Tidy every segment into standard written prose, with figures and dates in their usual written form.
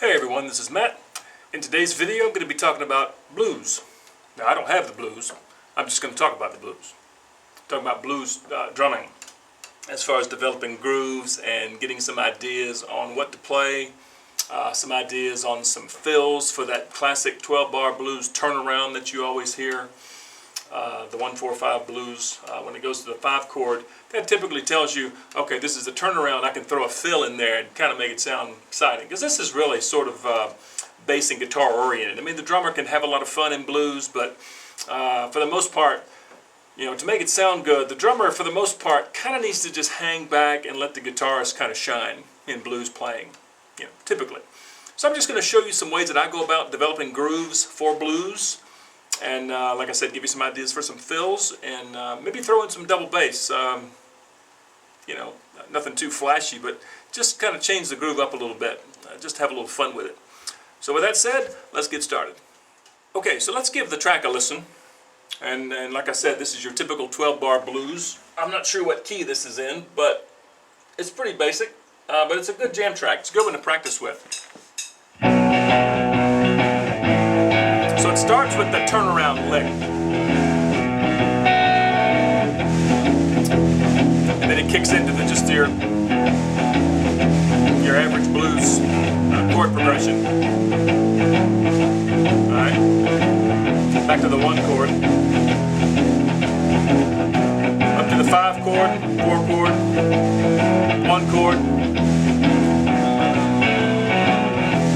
Hey everyone, this is Matt. In today's video I'm going to be talking about blues. Now I don't have the blues, I'm just going to talk about the blues. Talking about blues drumming as far as developing grooves and getting some ideas on what to play, some ideas on some fills for that classic 12-bar blues turnaround that you always hear. The 1-4-5 blues, when it goes to the 5 chord, that typically tells you, okay, this is a turnaround. I can throw a fill in there and kind of make it sound exciting. Because this is really sort of bass and guitar oriented. I mean, the drummer can have a lot of fun in blues, but for the most part, you know, to make it sound good, the drummer, for the most part, kind of needs to just hang back and let the guitarist kind of shine in blues playing, you know, typically. So I'm just going to show you some ways that I go about developing grooves for blues. And like I said, give you some ideas for some fills, and maybe throw in some double bass. You know, nothing too flashy, but just kind of change the groove up a little bit. Just have a little fun with it. So with that said, let's get started. Okay, so let's give the track a listen. And like I said, this is your typical 12-bar blues. I'm not sure what key this is in, but it's pretty basic. But it's a good jam track. It's a good one to practice with. So it starts with the turnaround lick. And then it kicks into just your average blues chord progression. Alright. Back to the 1 chord. Up to the 5 chord, 4 chord, 1 chord.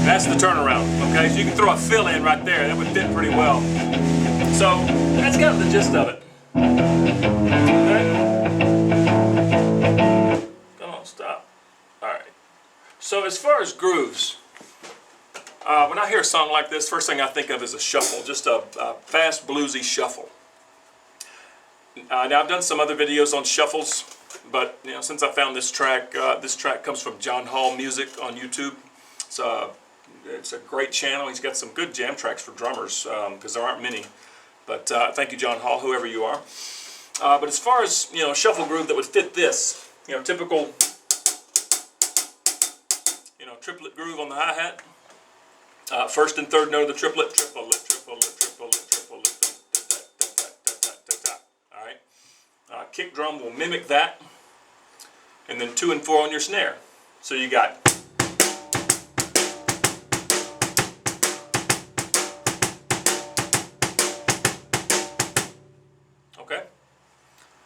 That's the turnaround, okay? So you can throw a fill in right there. That would fit pretty well. So that's kind of the gist of it. Okay? Come on, stop. All right. So as far as grooves, when I hear a song like this, first thing I think of is a shuffle, just a fast bluesy shuffle. Now I've done some other videos on shuffles, but you know, since I found this track comes from JonHallMusic on YouTube. It's a great channel. He's got some good jam tracks for drummers, because there aren't many. But thank you, John Hall, whoever you are. But as far as, you know, a shuffle groove that would fit this, you know, typical, you know, triplet groove on the hi-hat. First and third note of the triplet, triplet, triplet, triplet, triplet, all right. Kick drum will mimic that, and then 2 and 4 on your snare. So you got. Okay,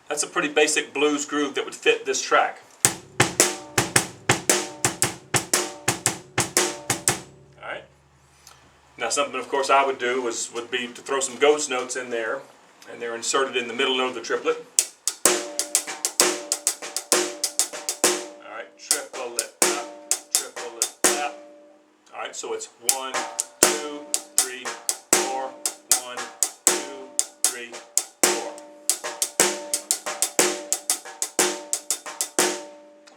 that's a pretty basic blues groove that would fit this track. All right. Now, something, of course, I would do would be to throw some ghost notes in there, and they're inserted in the middle note of the triplet. All right, triplet, tap, triplet, tap. All right, so it's 1, 2, 3, 4, 1, 2, 3.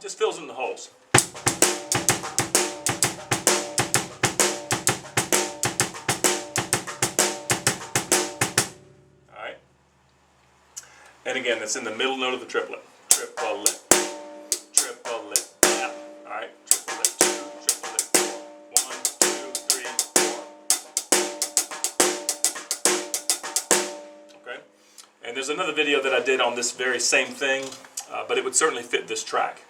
Just fills in the holes. Alright. And again, that's in the middle note of the triplet. Triplet. Triplet. Yeah. Alright. Triplet 2, triplet 4. 1, 2, 3, 4. Okay. And there's another video that I did on this very same thing, but it would certainly fit this track.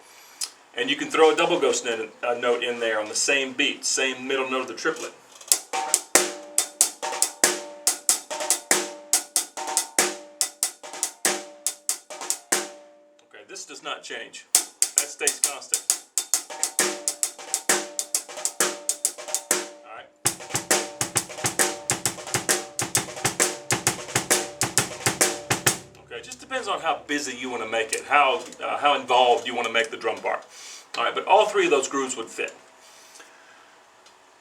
And you can throw a double ghost note in there on the same beat, same middle note of the triplet. Okay, this does not change. That stays constant. All right. Okay, it just depends on how busy you want to make it, how involved you want to make the drum part. All right, but all 3 of those grooves would fit.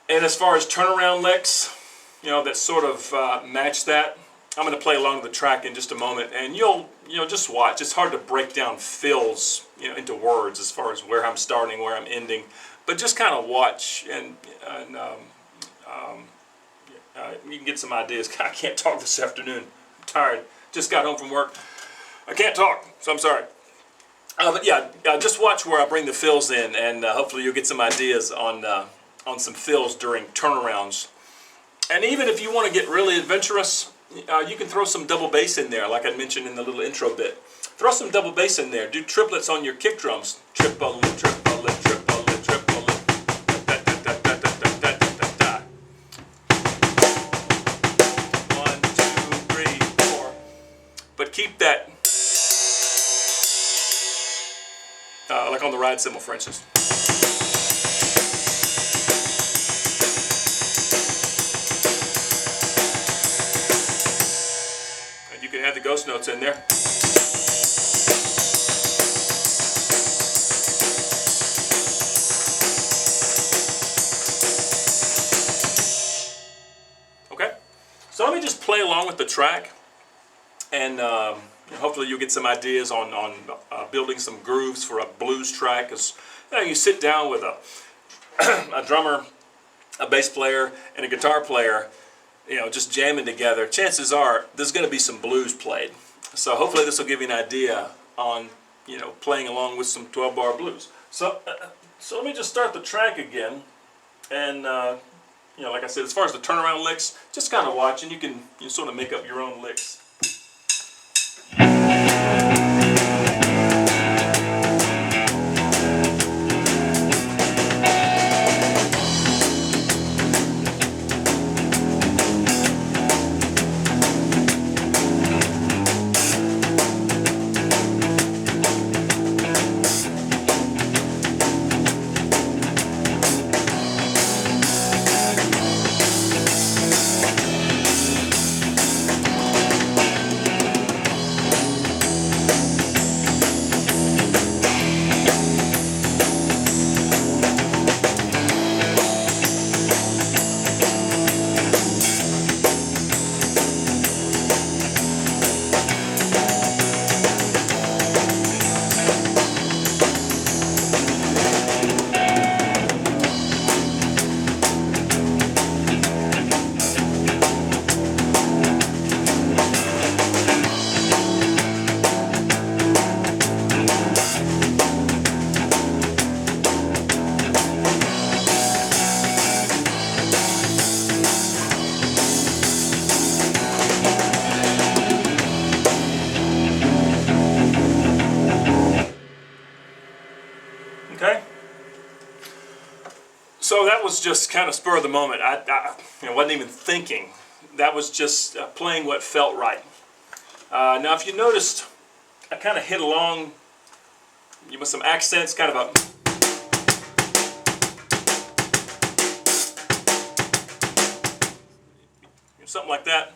And as far as turnaround licks, you know, that sort of match that, I'm going to play along the track in just a moment, and you'll just watch. It's hard to break down fills, you know, into words as far as where I'm starting, where I'm ending, but just kind of watch, and you can get some ideas. I can't talk this afternoon. I'm tired. Just got home from work. I can't talk, so I'm sorry. But yeah, just watch where I bring the fills in, and hopefully you'll get some ideas on on some fills during turnarounds. And even if you want to get really adventurous, you can throw some double bass in there, like I mentioned in the little intro bit. Throw some double bass in there. Do triplets on your kick drums. Triplet, triplet, triplet, triplet. Da, da, da, da, da, da, da, da, da. 1, 2, 3, 4. But keep that, like on the ride cymbal, for instance. And you can have the ghost notes in there. So let me just play along with the track, and hopefully you'll get some ideas on building some grooves for a blues track. Because you sit down with a drummer, a bass player, and a guitar player, just jamming together. Chances are there's going to be some blues played. So hopefully this will give you an idea on playing along with some 12-bar blues. So let me just start the track again, and like I said, as far as the turnaround licks, just kind of watch, and you can sort of make up your own licks. Okay, so that was just kind of spur of the moment. I wasn't even thinking. That was just playing what felt right. Now, if you noticed, I kind of hit along with some accents, kind of a something like that,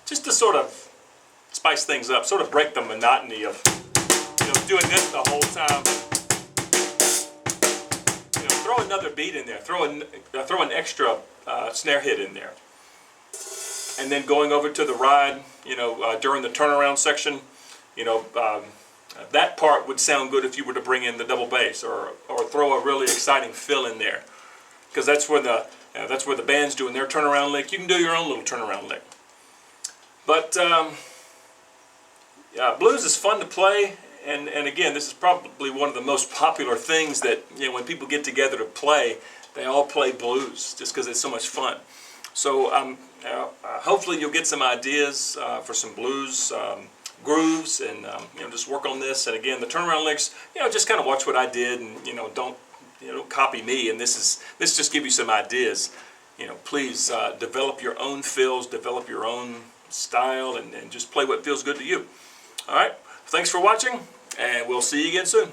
just to sort of spice things up, sort of break the monotony of doing this the whole time. Throw another beat in there. Throw an extra snare hit in there, and then going over to the ride. During the turnaround section, that part would sound good if you were to bring in the double bass or throw a really exciting fill in there, because that's where the band's doing their turnaround lick. You can do your own little turnaround lick. But blues is fun to play. And again, this is probably one of the most popular things that, when people get together to play, they all play blues just because it's so much fun. So hopefully you'll get some ideas for some blues grooves, and just work on this. And again, the turnaround licks, just kind of watch what I did, and don't copy me. And this just give you some ideas. Please develop your own fills, develop your own style, and just play what feels good to you. All right. Thanks for watching, and we'll see you again soon.